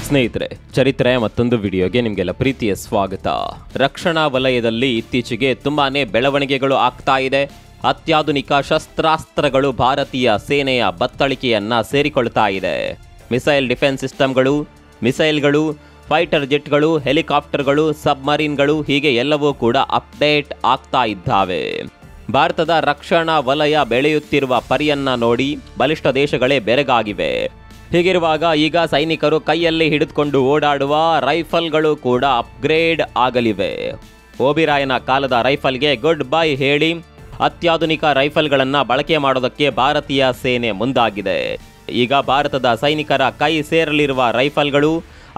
ಸ್ನೇಹಿತರೆ, ಚರಿತ್ರೆ ಮತ್ತೊಂದು ವಿಡಿಯೋಗೆ ನಿಮಗೆಲ್ಲ ಪ್ರೀತಿಯ ಸ್ವಾಗತ. ರಕ್ಷಣಾ ವಲಯದಲ್ಲಿ ಇತ್ತೀಚೆಗೆ ತುಂಬಾನೇ ಬೆಳವಣಿಗೆಗಳು ಆಗ್ತಾ ಇದೆ. ಅತ್ಯಾಧುನಿಕ ಶಸ್ತ್ರಾಸ್ತ್ರಗಳು ಭಾರತೀಯ ಸೇನೆಯ ಬತ್ತಳಿಕೆಯನ್ನ ಸೇರಿಕೊಳ್ತಾ ಇದೆ. ಮಿಸೈಲ್ ಡಿಫೆನ್ಸ್ ಸಿಸ್ಟಮ್ಗಳು, ಮಿಸೈಲ್ಗಳು, ಫೈಟರ್ ಜೆಟ್ಗಳು, ಹೆಲಿಕಾಪ್ಟರ್ಗಳು, ಸಬ್ಮರೀನ್ಗಳು ಹೀಗೆ ಎಲ್ಲವೂ ಕೂಡ ಅಪ್ಡೇಟ್ ಆಗ್ತಾ ಇದ್ದಾವೆ. ಭಾರತದ ರಕ್ಷಣಾ ವಲಯ ಬೆಳೆಯುತ್ತಿರುವ ಪರಿಯನ್ನ ನೋಡಿ ಬಲಿಷ್ಠ ದೇಶಗಳೇ ಬೆರಗಾಗಿವೆ. ಹೀಗಿರುವಾಗ ಈಗ ಸೈನಿಕರು ಕೈಯಲ್ಲಿ ಹಿಡಿದುಕೊಂಡು ಓಡಾಡುವ ರೈಫಲ್ಗಳು ಕೂಡ ಅಪ್ಗ್ರೇಡ್ ಆಗಲಿವೆ. ಓಬಿರಾಯನ ಕಾಲದ ರೈಫಲ್ಗೆ ಗುಡ್ ಬೈ ಹೇಳಿ ಅತ್ಯಾಧುನಿಕ ರೈಫಲ್ಗಳನ್ನು ಬಳಕೆ ಮಾಡೋದಕ್ಕೆ ಭಾರತೀಯ ಸೇನೆ ಮುಂದಾಗಿದೆ. ಈಗ ಭಾರತದ ಸೈನಿಕರ ಕೈ ಸೇರಲಿರುವ ರೈಫಲ್ಗಳು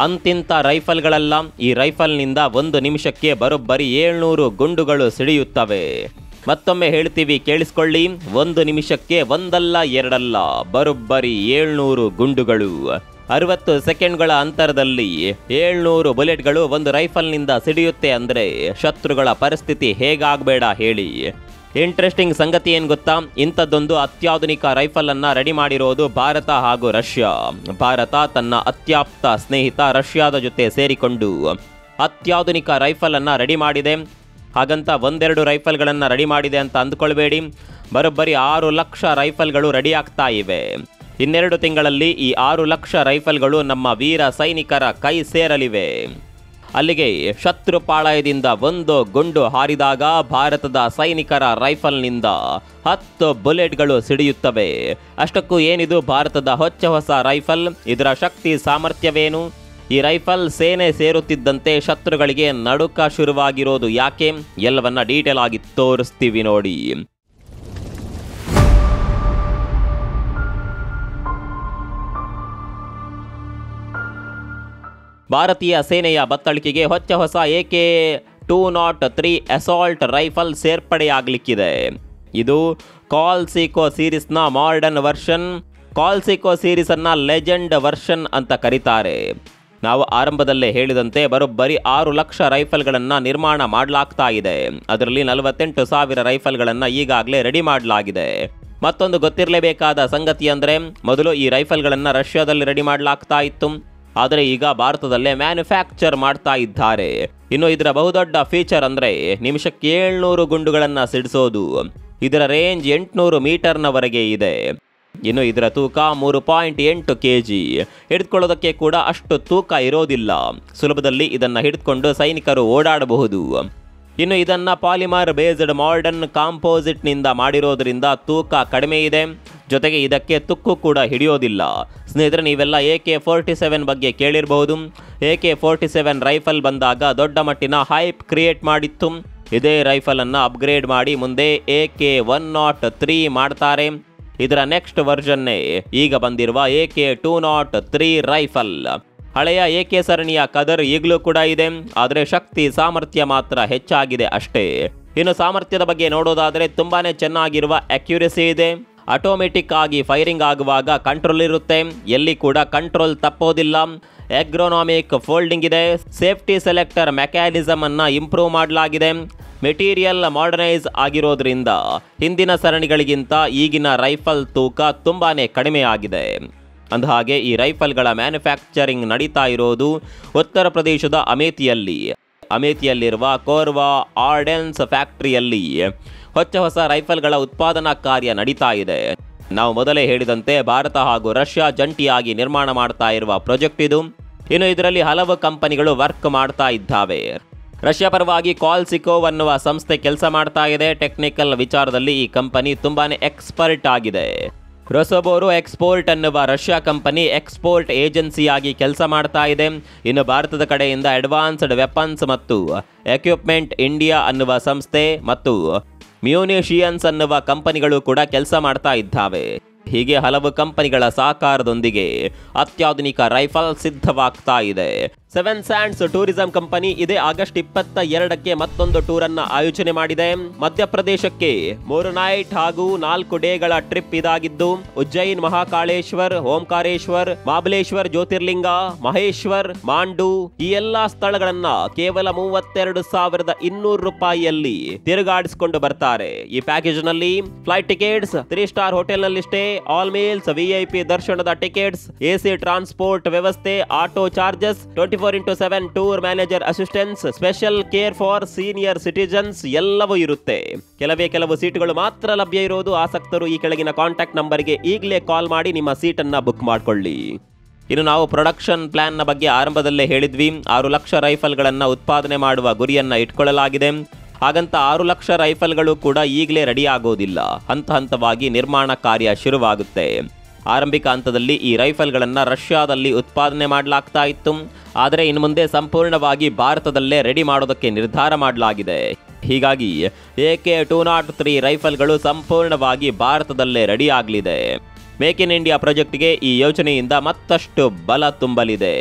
ಅಂತಿಂತ ರೈಫಲ್ಗಳಲ್ಲ. ಈ ರೈಫಲ್ನಿಂದ 1 ನಿಮಿಷಕ್ಕೆ ಬರೋಬ್ಬರಿ 700 ಗುಂಡುಗಳು ಸಿಡಿಯುತ್ತವೆ. ಮತ್ತೊಮ್ಮೆ ಹೇಳ್ತೀವಿ, ಕೇಳಿಸ್ಕೊಳ್ಳಿ. 1 ನಿಮಿಷಕ್ಕೆ ಒಂದಲ್ಲ ಎರಡಲ್ಲ, ಬರೋಬ್ಬರಿ 700 ಗುಂಡುಗಳು. 60 ಸೆಕೆಂಡ್ಗಳ ಅಂತರದಲ್ಲಿ 700 ಬುಲೆಟ್ಗಳು ಒಂದು ರೈಫಲ್ನಿಂದ ಸಿಡಿಯುತ್ತೆ ಅಂದರೆ ಶತ್ರುಗಳ ಪರಿಸ್ಥಿತಿ ಹೇಗಾಗಬೇಡ ಹೇಳಿ. ಇಂಟ್ರೆಸ್ಟಿಂಗ್ ಸಂಗತಿ ಏನು ಗೊತ್ತಾ? ಇಂಥದ್ದೊಂದು ಅತ್ಯಾಧುನಿಕ ರೈಫಲ್ ಅನ್ನ ರೆಡಿ ಮಾಡಿರೋದು ಭಾರತ ಹಾಗೂ ರಷ್ಯಾ. ಭಾರತ ತನ್ನ ಅತ್ಯಾಪ್ತ ಸ್ನೇಹಿತ ರಷ್ಯಾದ ಜೊತೆ ಸೇರಿಕೊಂಡು ಅತ್ಯಾಧುನಿಕ ರೈಫಲ್ ಅನ್ನ ರೆಡಿ ಮಾಡಿದೆ. ಹಾಗಂತ ಒಂದೆರಡು ರೈಫಲ್ಗಳನ್ನು ರೆಡಿ ಮಾಡಿದೆ ಅಂತ ಅಂದ್ಕೊಳ್ಬೇಡಿ. ಬರೋಬ್ಬರಿ 6 ಲಕ್ಷ ರೈಫಲ್ಗಳು ರೆಡಿ ಆಗ್ತಾ ಇವೆ. ಇನ್ನೆರಡು ತಿಂಗಳಲ್ಲಿ ಈ 6 ಲಕ್ಷ ರೈಫಲ್ಗಳು ನಮ್ಮ ವೀರ ಸೈನಿಕರ ಕೈ ಸೇರಲಿವೆ. ಅಲ್ಲಿಗೆ ಶತ್ರು ಪಾಳಯದಿಂದ 1 ಗುಂಡು ಹಾರಿದಾಗ ಭಾರತದ ಸೈನಿಕರ ರೈಫಲ್ನಿಂದ 10 ಬುಲೆಟ್ಗಳು ಸಿಡಿಯುತ್ತವೆ. ಅಷ್ಟಕ್ಕೂ ಏನಿದು ಭಾರತದ ಹೊಸ ರೈಫಲ್? ಇದರ ಶಕ್ತಿ ಸಾಮರ್ಥ್ಯವೇನು? ಈ ರೈಫಲ್ ಸೇನೆ ಸೇರುತ್ತಿದ್ದಂತೆ ಶತ್ರುಗಳಿಗೆ ನಡುಕ ಶುರುವಾಗಿರೋದು ಯಾಕೆ? ಎಲ್ಲವನ್ನ ಡೀಟೇಲ್ ಆಗಿ ತೋರಿಸ್ತೀವಿ ನೋಡಿ. ಭಾರತೀಯ ಸೇನೆಯ ಬತ್ತಳಿಕೆಗೆ ಹೊಸ AK-203 ಅಸಾಲ್ಟ್ ರೈಫಲ್ ಸೇರ್ಪಡೆಯಾಗಲಿಕ್ಕಿದೆ. ಇದು ಕಾಲ್ಸಿಕೋ ಸೀರೀಸ್ನ ಮಾಡರ್ನ್ ವರ್ಷನ್. ಕಾಲ್ಸಿಕೋ ಸೀರೀಸನ್ನು ಲೆಜೆಂಡ್ ವರ್ಷನ್ ಅಂತ ಕರೀತಾರೆ. ನಾವು ಆರಂಭದಲ್ಲೇ ಹೇಳಿದಂತೆ ಬರೋಬ್ಬರಿ 6 ಲಕ್ಷ ರೈಫಲ್ಗಳನ್ನು ನಿರ್ಮಾಣ ಮಾಡಲಾಗ್ತಾ ಇದೆ. ಅದರಲ್ಲಿ 48,000 ರೈಫಲ್ಗಳನ್ನು ಈಗಾಗಲೇ ರೆಡಿ ಮಾಡಲಾಗಿದೆ. ಮತ್ತೊಂದು ಗೊತ್ತಿರಲೇಬೇಕಾದ ಸಂಗತಿ ಅಂದರೆ, ಮೊದಲು ಈ ರೈಫಲ್ಗಳನ್ನು ರಷ್ಯಾದಲ್ಲಿ ರೆಡಿ ಮಾಡಲಾಗ್ತಾ ಇತ್ತು. ಆದರೆ ಈಗ ಭಾರತದಲ್ಲೇ ಮ್ಯಾನುಫ್ಯಾಕ್ಚರ್ ಮಾಡ್ತಾ ಇದ್ದಾರೆ. ಇನ್ನು ಇದರ ಬಹುದೊಡ್ಡ ಫೀಚರ್ ಅಂದರೆ ನಿಮಿಷಕ್ಕೆ 700 ಗುಂಡುಗಳನ್ನು ಸಿಡಿಸೋದು. ಇದರ ರೇಂಜ್ 800 ಮೀಟರ್ನವರೆಗೆ ಇದೆ. ಇನ್ನು ಇದರ ತೂಕ 3.8 kg. ಹಿಡಿದುಕೊಳ್ಳೋದಕ್ಕೆ ಕೂಡ ಅಷ್ಟು ತೂಕ ಇರೋದಿಲ್ಲ. ಸುಲಭದಲ್ಲಿ ಇದನ್ನು ಹಿಡಿದುಕೊಂಡು ಸೈನಿಕರು ಓಡಾಡಬಹುದು. ಇನ್ನು ಇದನ್ನು ಪಾಲಿಮರ್ ಬೇಸ್ಡ್ ಮಾಡರ್ನ್ ಕಾಂಪೋಸಿಟ್ನಿಂದ ಮಾಡಿರೋದ್ರಿಂದ ತೂಕ ಕಡಿಮೆ ಇದೆ. ಜೊತೆಗೆ ಇದಕ್ಕೆ ತುಕ್ಕು ಕೂಡ ಹಿಡಿಯೋದಿಲ್ಲ. ಸ್ನೇಹಿತರೆ, ನೀವೆಲ್ಲ AK-47 ಬಗ್ಗೆ ಕೇಳಿರಬಹುದು. AK-47 ರೈಫಲ್ ಬಂದಾಗ ದೊಡ್ಡ ಮಟ್ಟಿನ ಹೈಪ್ ಕ್ರಿಯೇಟ್ ಮಾಡಿತ್ತು. ಇದೇ ರೈಫಲನ್ನು ಅಪ್ಗ್ರೇಡ್ ಮಾಡಿ ಮುಂದೆ AK-103 ಮಾಡ್ತಾರೆ. ಇದರ ನೆಕ್ಸ್ಟ್ ವರ್ಷನ್ನೇ ಈಗ ಬಂದಿರುವ AK-203 ರೈಫಲ್. ಹಳೆಯ AK ಸರಣಿಯ ಕದರ್ ಈಗಲೂ ಕೂಡ ಇದೆ, ಆದರೆ ಶಕ್ತಿ ಸಾಮರ್ಥ್ಯ ಮಾತ್ರ ಹೆಚ್ಚಾಗಿದೆ ಅಷ್ಟೇ. ಇನ್ನು ಸಾಮರ್ಥ್ಯದ ಬಗ್ಗೆ ನೋಡೋದಾದರೆ ತುಂಬಾನೇ ಚೆನ್ನಾಗಿರುವ ಅಕ್ಯುರಸಿ ಇದೆ. ಆಟೋಮೆಟಿಕ್ ಆಗಿ ಫೈರಿಂಗ್ ಆಗುವಾಗ ಕಂಟ್ರೋಲ್ ಇರುತ್ತೆ, ಎಲ್ಲಿ ಕೂಡ ಕಂಟ್ರೋಲ್ ತಪ್ಪೋದಿಲ್ಲ. ಎಗ್ರೋನಾಮಿಕ್ ಫೋಲ್ಡಿಂಗ್ ಇದೆ. ಸೇಫ್ಟಿ ಸೆಲೆಕ್ಟರ್ ಮೆಕ್ಯಾನಿಸಮ್ ಅನ್ನ ಇಂಪ್ರೂವ್ ಮಾಡಲಾಗಿದೆ. ಮೆಟೀರಿಯಲ್ ಮಾಡರ್ನೈಸ್ ಆಗಿರೋದ್ರಿಂದ ಹಿಂದಿನ ಸರಣಿಗಳಿಗಿಂತ ಈಗಿನ ರೈಫಲ್ ತೂಕ ತುಂಬಾನೇ ಕಡಿಮೆ ಆಗಿದೆ. ಅಂದಹಾಗೆ ಈ ರೈಫಲ್ಗಳ ಮ್ಯಾನುಫ್ಯಾಕ್ಚರಿಂಗ್ ನಡೀತಾ ಇರೋದು ಉತ್ತರ ಪ್ರದೇಶದ ಅಮೇಥಿಯಲ್ಲಿರುವ ಕೋರ್ವಾ ಆರ್ಡೆನ್ಸ್ ಫ್ಯಾಕ್ಟರಿಯಲ್ಲಿ ಹೊಸ ರೈಫಲ್ಗಳ ಉತ್ಪಾದನಾ ಕಾರ್ಯ ನಡೀತಾ ಇದೆ. ನಾವು ಮೊದಲೇ ಹೇಳಿದಂತೆ ಭಾರತ ಹಾಗೂ ರಷ್ಯಾ ಜಂಟಿಯಾಗಿ ನಿರ್ಮಾಣ ಮಾಡ್ತಾ ಇರುವ ಪ್ರಾಜೆಕ್ಟ್ ಇದು. ಇನ್ನು ಇದರಲ್ಲಿ ಹಲವು ಕಂಪನಿಗಳು ವರ್ಕ್ ಮಾಡ್ತಾ ಇದ್ದಾವೆ. ರಷ್ಯಾ ಪರವಾಗಿ ಕಾಲ್ಸಿಕೋ ಅನ್ನುವ ಸಂಸ್ಥೆ ಕೆಲಸ ಮಾಡ್ತಾ ಇದೆ. ಟೆಕ್ನಿಕಲ್ ವಿಚಾರದಲ್ಲಿ ಈ ಕಂಪನಿ ತುಂಬಾನೇ ಎಕ್ಸ್ಪರ್ಟ್ ಆಗಿದೆ. ರೊಸೊಬೋರೋ ಎಕ್ಸ್ಪೋರ್ಟ್ ಅನ್ನುವ ರಷ್ಯಾ ಕಂಪನಿ ಎಕ್ಸ್ಪೋರ್ಟ್ ಏಜೆನ್ಸಿಯಾಗಿ ಕೆಲಸ ಮಾಡ್ತಾ ಇದೆ. ಇನ್ನು ಭಾರತದ ಕಡೆಯಿಂದ ಅಡ್ವಾನ್ಸ್ಡ್ ವೆಪನ್ಸ್ ಮತ್ತು ಎಕ್ವಿಪ್ಮೆಂಟ್ ಇಂಡಿಯಾ ಅನ್ನುವ ಸಂಸ್ಥೆ ಮತ್ತು ಮ್ಯೂನಿಷಿಯನ್ಸ್ ಅನ್ನುವ ಕಂಪನಿಗಳು ಕೂಡ ಕೆಲಸ ಮಾಡ್ತಾ ಇದ್ದಾವೆ. ಹೀಗೆ ಹಲವು ಕಂಪನಿಗಳ ಸಹಕಾರದೊಂದಿಗೆ ಅತ್ಯಾಧುನಿಕ ರೈಫಲ್ ಸಿದ್ಧವಾಗ್ತಾ ಇದೆ. ಸೆವೆನ್ ಸ್ಯಾಂಡ್ಸ್ ಟೂರಿಸಂ ಕಂಪನಿ ಇದೇ ಆಗಸ್ಟ್ 22ಕ್ಕೆ ಮತ್ತೊಂದು ಟೂರ್ ಅನ್ನ ಆಯೋಜನೆ ಮಾಡಿದೆ. ಮಧ್ಯಪ್ರದೇಶಕ್ಕೆ 3 ನೈಟ್ ಹಾಗೂ 4 ಡೇಗಳ ಟ್ರಿಪ್ ಇದಾಗಿದ್ದು ಉಜ್ಜಯಿನ್, ಮಹಾಕಾಳೇಶ್ವರ್, ಓಂಕಾರೇಶ್ವರ್, ಮಹಾಬಲೇಶ್ವರ್ ಜ್ಯೋತಿರ್ಲಿಂಗ, ಮಹೇಶ್ವರ್, ಮಾಂಡು ಈ ಎಲ್ಲಾ ಸ್ಥಳಗಳನ್ನ ಕೇವಲ 32,200 ರೂಪಾಯಿಯಲ್ಲಿ ತಿರುಗಾಡಿಸಿಕೊಂಡು ಬರ್ತಾರೆ. ಈ ಪ್ಯಾಕೇಜ್ ನಲ್ಲಿ ಫ್ಲೈಟ್ ಟಿಕೆಟ್ಸ್, 3 ಸ್ಟಾರ್ ಹೋಟೆಲ್ ನಲ್ಲಿ ಸ್ಟೇ, ಆಲ್ ಮೀಲ್ಸ್, VIP ದರ್ಶನದ ಟಿಕೆಟ್ಸ್, AC ಟ್ರಾನ್ಸ್ಪೋರ್ಟ್ ವ್ಯವಸ್ಥೆ, auto charges, 24x7 tour manager assistance, special care for senior citizens ಎಲ್ಲವೂ ಇರುತ್ತೆ. ಕೆಲವು ಸೀಟುಗಳು ಮಾತ್ರ ಲಭ್ಯ ಇರೋದು. ಆಸಕ್ತರು ಈ ಕೆಳಗಿನ ಕಾಂಟ್ಯಾಕ್ಟ್ ನಂಬರ್ಗೆ ಈಗಲೇ ಕಾಲ್ ಮಾಡಿ ನಿಮ್ಮ ಸೀಟನ್ನ ಬುಕ್ ಮಾಡಿಕೊಳ್ಳಿ. ಇನ್ನು ನಾವು ಪ್ರೊಡಕ್ಷನ್ ಪ್ಲಾನ್ನ ಬಗ್ಗೆ ಆರಂಭದಲ್ಲೇ ಹೇಳಿದ್ವಿ. 6 ಲಕ್ಷ ರೈಫಲ್ಗಳನ್ನು ಉತ್ಪಾದನೆ ಮಾಡುವ ಗುರಿಯನ್ನ ಇಟ್ಕೊಳ್ಳಲಾಗಿದೆ. ಹಾಗಂತ 6 ಲಕ್ಷ ರೈಫಲ್ಗಳು ಕೂಡ ಈಗಲೇ ರೆಡಿ ಆಗೋದಿಲ್ಲ. ಹಂತವಾಗಿ ನಿರ್ಮಾಣ ಕಾರ್ಯ ಶುರುವಾಗುತ್ತೆ. ಆರಂಭಿಕ ಹಂತದಲ್ಲಿ ಈ ರೈಫಲ್ಗಳನ್ನು ರಷ್ಯಾದಲ್ಲಿ ಉತ್ಪಾದನೆ ಮಾಡಲಾಗ್ತಾ ಇತ್ತು. ಆದರೆ ಇನ್ನು ಮುಂದೆ ಸಂಪೂರ್ಣವಾಗಿ ಭಾರತದಲ್ಲೇ ರೆಡಿ ಮಾಡೋದಕ್ಕೆ ನಿರ್ಧಾರ ಮಾಡಲಾಗಿದೆ. ಹೀಗಾಗಿ AK-203 ರೈಫಲ್ಗಳು ಸಂಪೂರ್ಣವಾಗಿ ಭಾರತದಲ್ಲೇ ರೆಡಿ ಆಗಲಿದೆ. ಮೇಕ್ ಇನ್ ಇಂಡಿಯಾ ಪ್ರಾಜೆಕ್ಟ್ಗೆ ಈ ಯೋಜನೆಯಿಂದ ಮತ್ತಷ್ಟು ಬಲ ತುಂಬಲಿದೆ.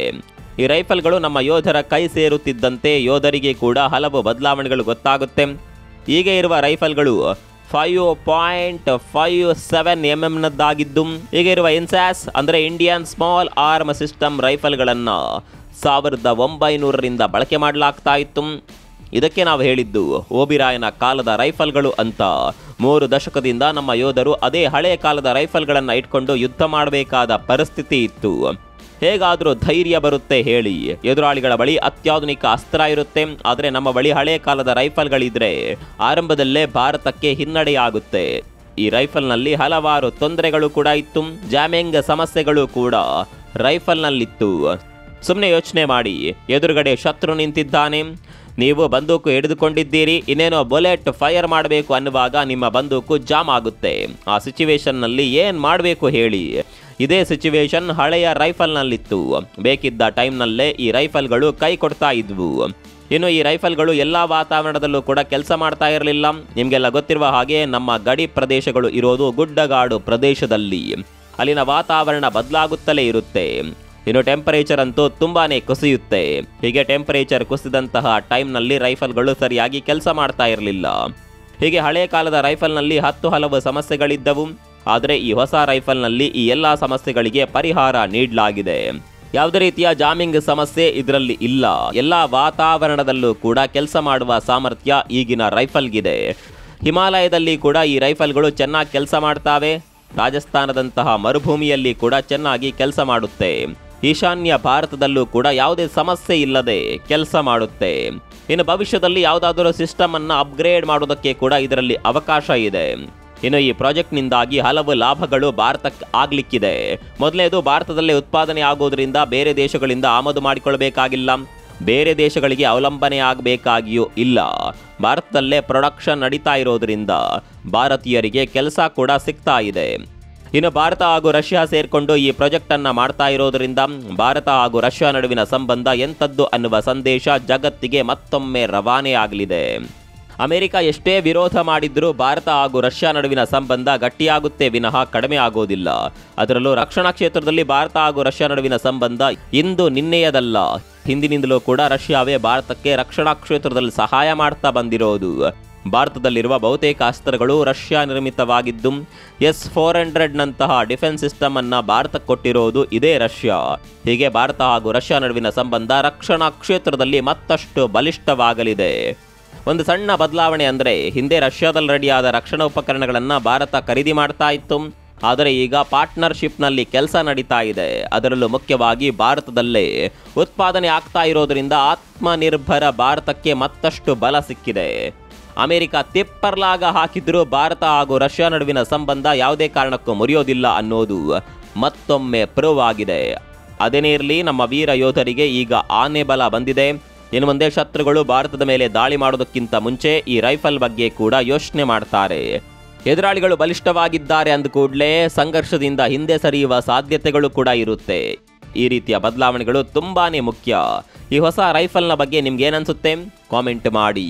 ಈ ರೈಫಲ್ಗಳು ನಮ್ಮ ಯೋಧರ ಕೈ ಸೇರುತ್ತಿದ್ದಂತೆ ಯೋಧರಿಗೆ ಕೂಡ ಹಲವು ಬದಲಾವಣೆಗಳು ಗೊತ್ತಾಗುತ್ತೆ. ಈಗ ಇರುವ ರೈಫಲ್ಗಳು 5.57 mm ನದ್ದಾಗಿದ್ದು, ಈಗ ಇರುವ ಇನ್ಸಾಸ್ ಅಂದರೆ ಇಂಡಿಯನ್ ಸ್ಮಾಲ್ ಆರ್ಮ್ ಸಿಸ್ಟಮ್ ರೈಫಲ್ಗಳನ್ನು 1900ರಿಂದ ಬಳಕೆ ಮಾಡಲಾಗ್ತಾ ಇತ್ತು. ಇದಕ್ಕೆ ನಾವು ಹೇಳಿದ್ದು ಓಬಿರಾಯನ ಕಾಲದ ರೈಫಲ್ಗಳು ಅಂತ. 3 ದಶಕದಿಂದ ನಮ್ಮ ಯೋಧರು ಅದೇ ಹಳೆಯ ಕಾಲದ ರೈಫಲ್ಗಳನ್ನು ಇಟ್ಕೊಂಡು ಯುದ್ಧ ಮಾಡಬೇಕಾದ ಪರಿಸ್ಥಿತಿ ಇತ್ತು. ಹೇಗಾದರೂ ಧೈರ್ಯ ಬರುತ್ತೆ ಹೇಳಿ. ಎದುರಾಳಿಗಳ ಬಳಿ ಅತ್ಯಾಧುನಿಕ ಅಸ್ತ್ರ ಇರುತ್ತೆ, ಆದರೆ ನಮ್ಮ ಬಳಿ ಹಳೆಯ ಕಾಲದ ರೈಫಲ್ಗಳಿದ್ರೆ ಆರಂಭದಲ್ಲೇ ಭಾರತಕ್ಕೆ ಹಿನ್ನಡೆಯಾಗುತ್ತೆ. ಈ ರೈಫಲ್ನಲ್ಲಿ ಹಲವಾರು ತೊಂದರೆಗಳು ಕೂಡ ಇತ್ತು. ಜಾಮಿಂಗ್ ಸಮಸ್ಯೆಗಳು ಕೂಡ ರೈಫಲ್ನಲ್ಲಿತ್ತು. ಸುಮ್ಮನೆ ಯೋಚನೆ ಮಾಡಿ, ಎದುರುಗಡೆ ಶತ್ರು ನಿಂತಿದ್ದಾನೆ, ನೀವು ಬಂದೂಕು ಹಿಡಿದುಕೊಂಡಿದ್ದೀರಿ, ಇನ್ನೇನೋ ಬುಲೆಟ್ ಫೈರ್ ಮಾಡಬೇಕು ಅನ್ನುವಾಗ ನಿಮ್ಮ ಬಂದೂಕು ಜಾಮ್ ಆಗುತ್ತೆ. ಆ ಸಿಚುವೇಶನ್ನಲ್ಲಿ ಏನು ಮಾಡಬೇಕು ಹೇಳಿ? ಇದೇ ಸಿಚುವೇಶನ್ ಹಳೆಯ ರೈಫಲ್ನಲ್ಲಿತ್ತು. ಬೇಕಿದ್ದ ಟೈಮ್ನಲ್ಲೇ ಈ ರೈಫಲ್ಗಳು ಕೈ ಕೊಡ್ತಾ ಇದ್ವು. ಇನ್ನು ಈ ರೈಫಲ್ಗಳು ಎಲ್ಲ ವಾತಾವರಣದಲ್ಲೂ ಕೂಡ ಕೆಲಸ ಮಾಡ್ತಾ ಇರಲಿಲ್ಲ. ನಿಮಗೆಲ್ಲ ಗೊತ್ತಿರುವ ಹಾಗೆ ನಮ್ಮ ಗಡಿ ಪ್ರದೇಶಗಳು ಇರೋದು ಗುಡ್ಡಗಾಡು ಪ್ರದೇಶದಲ್ಲಿ. ಅಲ್ಲಿನ ವಾತಾವರಣ ಬದಲಾಗುತ್ತಲೇ ಇರುತ್ತೆ. ಇನ್ನು ಟೆಂಪರೇಚರ್ ಅಂತೂ ತುಂಬಾನೇ ಕುಸಿಯುತ್ತೆ. ಹೀಗೆ ಟೆಂಪರೇಚರ್ ಕುಸಿದಂತಹ ಟೈಮ್ನಲ್ಲಿ ರೈಫಲ್ಗಳು ಸರಿಯಾಗಿ ಕೆಲಸ ಮಾಡ್ತಾ ಇರಲಿಲ್ಲ. ಹೀಗೆ ಹಳೆಯ ಕಾಲದ ರೈಫಲ್ನಲ್ಲಿ ಹಲವು ಸಮಸ್ಯೆಗಳಿದ್ದವು. ಆದರೆ ಈ ಹೊಸ ರೈಫಲ್ನಲ್ಲಿ ಈ ಎಲ್ಲ ಸಮಸ್ಯೆಗಳಿಗೆ ಪರಿಹಾರ ನೀಡಲಾಗಿದೆ. ಯಾವುದೇ ರೀತಿಯ ಜಾಮಿಂಗ್ ಸಮಸ್ಯೆ ಇದರಲ್ಲಿ ಇಲ್ಲ. ಎಲ್ಲ ವಾತಾವರಣದಲ್ಲೂ ಕೂಡ ಕೆಲಸ ಮಾಡುವ ಸಾಮರ್ಥ್ಯ ಈಗಿನ ರೈಫಲ್ಗಿದೆ. ಹಿಮಾಲಯದಲ್ಲಿ ಕೂಡ ಈ ರೈಫಲ್ಗಳು ಚೆನ್ನಾಗಿ ಕೆಲಸ ಮಾಡ್ತಾವೆ. ರಾಜಸ್ಥಾನದಂತಹ ಮರುಭೂಮಿಯಲ್ಲಿ ಕೂಡ ಚೆನ್ನಾಗಿ ಕೆಲಸ ಮಾಡುತ್ತೆ. ಈಶಾನ್ಯ ಭಾರತದಲ್ಲೂ ಕೂಡ ಯಾವುದೇ ಸಮಸ್ಯೆ ಇಲ್ಲದೆ ಕೆಲಸ ಮಾಡುತ್ತೆ. ಇನ್ನು ಭವಿಷ್ಯದಲ್ಲಿ ಯಾವುದಾದರೂ ಸಿಸ್ಟಮ್ ಅನ್ನು ಅಪ್ಗ್ರೇಡ್ ಮಾಡೋದಕ್ಕೆ ಕೂಡ ಇದರಲ್ಲಿ ಅವಕಾಶ ಇದೆ. ಇನ್ನು ಈ ಪ್ರಾಜೆಕ್ಟ್ನಿಂದಾಗಿ ಹಲವು ಲಾಭಗಳು ಭಾರತಕ್ಕೆ ಆಗ್ಲಿಕ್ಕಿದೆ. ಮೊದಲನೇದು, ಭಾರತದಲ್ಲೇ ಉತ್ಪಾದನೆ ಆಗೋದ್ರಿಂದ ಬೇರೆ ದೇಶಗಳಿಂದ ಆಮದು ಮಾಡಿಕೊಳ್ಬೇಕಾಗಿಲ್ಲ. ಬೇರೆ ದೇಶಗಳಿಗೆ ಅವಲಂಬನೆ ಆಗಬೇಕಾಗಿಯೂ ಇಲ್ಲ. ಭಾರತದಲ್ಲೇ ಪ್ರೊಡಕ್ಷನ್ ನಡೀತಾ ಇರೋದ್ರಿಂದ ಭಾರತೀಯರಿಗೆ ಕೆಲಸ ಕೂಡ ಸಿಗ್ತಾ ಇದೆ. ಇನ್ನು ಭಾರತ ಹಾಗೂ ರಷ್ಯಾ ಸೇರ್ಕೊಂಡು ಈ ಪ್ರಾಜೆಕ್ಟ್ ಅನ್ನ ಮಾಡ್ತಾ ಇರೋದ್ರಿಂದ ಭಾರತ ಹಾಗೂ ರಷ್ಯಾ ನಡುವಿನ ಸಂಬಂಧ ಎಂಥದ್ದು ಅನ್ನುವ ಸಂದೇಶ ಜಗತ್ತಿಗೆ ಮತ್ತೊಮ್ಮೆ ರವಾನೆ ಆಗಲಿದೆ. ಅಮೆರಿಕ ಎಷ್ಟೇ ವಿರೋಧ ಮಾಡಿದ್ರೂ ಭಾರತ ಹಾಗೂ ರಷ್ಯಾ ನಡುವಿನ ಸಂಬಂಧ ಗಟ್ಟಿಯಾಗುತ್ತೆ ವಿನಃ ಕಡಿಮೆ ಆಗೋದಿಲ್ಲ. ಅದರಲ್ಲೂ ರಕ್ಷಣಾ ಕ್ಷೇತ್ರದಲ್ಲಿ ಭಾರತ ಹಾಗೂ ರಷ್ಯಾ ನಡುವಿನ ಸಂಬಂಧ ಇಂದು ನಿನ್ನೆಯದಲ್ಲ. ಹಿಂದಿನಿಂದಲೂ ಕೂಡ ರಷ್ಯಾವೇ ಭಾರತಕ್ಕೆ ರಕ್ಷಣಾ ಕ್ಷೇತ್ರದಲ್ಲಿ ಸಹಾಯ ಮಾಡ್ತಾ ಬಂದಿರೋದು. ಭಾರತದಲ್ಲಿರುವ ಬಹುತೇಕ ಅಸ್ತ್ರಗಳು ರಷ್ಯಾ ನಿರ್ಮಿತವಾಗಿದ್ದು S-400 ನಂತಹ ಡಿಫೆನ್ಸ್ ಸಿಸ್ಟಮ್ ಅನ್ನ ಭಾರತಕ್ಕೆ ಕೊಟ್ಟಿರೋದು ಇದೇ ರಷ್ಯಾ. ಹೀಗೆ ಭಾರತ ಹಾಗೂ ರಷ್ಯಾ ನಡುವಿನ ಸಂಬಂಧ ರಕ್ಷಣಾ ಕ್ಷೇತ್ರದಲ್ಲಿ ಮತ್ತಷ್ಟು ಬಲಿಷ್ಠವಾಗಲಿದೆ. ಒಂದು ಸಣ್ಣ ಬದಲಾವಣೆ ಅಂದರೆ, ಹಿಂದೆ ರಷ್ಯಾದಲ್ಲಿ ರೆಡಿಯಾದ ರಕ್ಷಣಾ ಉಪಕರಣಗಳನ್ನು ಭಾರತ ಖರೀದಿ ಮಾಡ್ತಾ ಇತ್ತು. ಆದರೆ ಈಗ ಪಾರ್ಟ್ನರ್ಶಿಪ್ನಲ್ಲಿ ಕೆಲಸ ನಡೀತಾ ಇದೆ. ಅದರಲ್ಲೂ ಮುಖ್ಯವಾಗಿ ಭಾರತದಲ್ಲೇ ಉತ್ಪಾದನೆ ಆಗ್ತಾ ಇರೋದ್ರಿಂದ ಆತ್ಮನಿರ್ಭರ ಭಾರತಕ್ಕೆ ಮತ್ತಷ್ಟು ಬಲ ಸಿಕ್ಕಿದೆ. ಅಮೆರಿಕ ತಿಪ್ಪರ್ಲಾಗ ಹಾಕಿದ್ರೂ ಭಾರತ ಹಾಗೂ ರಷ್ಯಾ ನಡುವಿನ ಸಂಬಂಧ ಯಾವುದೇ ಕಾರಣಕ್ಕೂ ಮುರಿಯೋದಿಲ್ಲ ಅನ್ನೋದು ಮತ್ತೊಮ್ಮೆ ಪ್ರೂವ್ ಆಗಿದೆ. ಅದೇನೇ ಇರಲಿ, ನಮ್ಮ ವೀರ ಯೋಧರಿಗೆ ಈಗ ಆನೆ ಬಲ ಬಂದಿದೆ. ಇನ್ನು ಮುಂದೆ ಶತ್ರುಗಳು ಭಾರತದ ಮೇಲೆ ದಾಳಿ ಮಾಡೋದಕ್ಕಿಂತ ಮುಂಚೆ ಈ ರೈಫಲ್ ಬಗ್ಗೆ ಕೂಡ ಯೋಚನೆ ಮಾಡ್ತಾರೆ. ಎದುರಾಳಿಗಳು ಬಲಿಷ್ಠವಾಗಿದ್ದಾರೆ ಅಂದ ಕೂಡಲೇ ಸಂಘರ್ಷದಿಂದ ಹಿಂದೆ ಸರಿಯುವ ಸಾಧ್ಯತೆಗಳು ಕೂಡ ಇರುತ್ತೆ. ಈ ರೀತಿಯ ಬದಲಾವಣೆಗಳು ತುಂಬಾನೇ ಮುಖ್ಯ. ಈ ಹೊಸ ರೈಫಲ್ನ ಬಗ್ಗೆ ನಿಮ್ಗೆ ಏನನ್ಸುತ್ತೆ? ಕಾಮೆಂಟ್ ಮಾಡಿ.